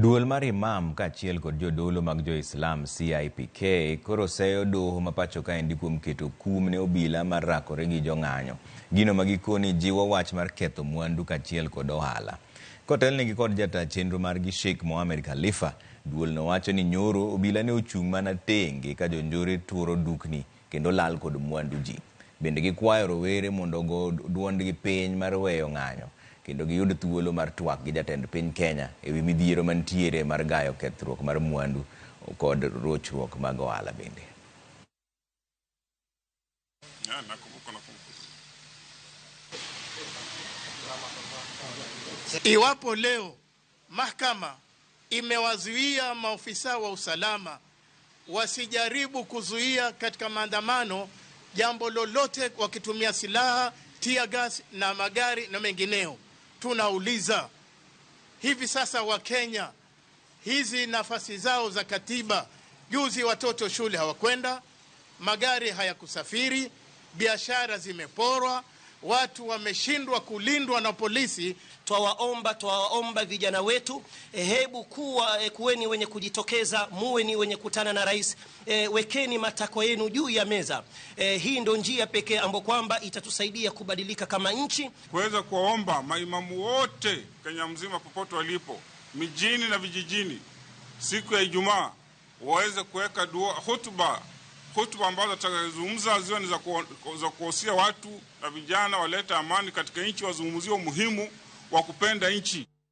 Duol mar imam kaachiel kod jodolo mag jo-Islam CIPK koro seyo doho ma pacho ka endi kuom keto kum ne obila mar rakore gi jong'anyo. Gino magikoni jiwo wach mar ketho mwandu kaachiel kod ohala. Kotelnegi kod jata chenro margi Sheikh Mohamed Khalifa, duol no wacho ni nyoro obila ne ochung' mana tenge ka jonjore tuoro dukni kendo lal kod mwandu ji. Bende gikwayo rowere mondo go duondgi piny mar weyo ng'anyo kendo giyud thuolo mar twak gi jatend piny Kenya ewi midhiero mantiere mar gayo kethruok mar mwandu kod rochruok mag ohala bende. Iwapo leo mahakama imewazuia maofisa wa usalama wasijaribu kuzuia katika maandamano jambo lolote wakitumia silaha, tear gas na magari na mengineo, tunauliza hivi sasa wa Kenya hizi nafasi zao za katiba, juzi watoto shule hawakwenda, magari hayakusafiri, biashara zimeporwa, watu wameshindwa kulindwa na polisi. Twawaomba vijana wetu, hebu kuweni wenye kujitokeza, muwe ni wenye kutana na rais, wekeni matakwa yenu juu ya meza. Hii ndo njia pekee ambayo kwamba itatusaidia kubadilika kama nchi. Kuweza kuwaomba maimamu wote Kenya mzima popote walipo, mijini na vijijini, siku ya Ijumaa waweze kuweka hutuba ambazo tutazungumza ziwe ni za kuhusia watu na vijana waleta amani katika nchi, wazungumzie umuhimu wa kupenda nchi.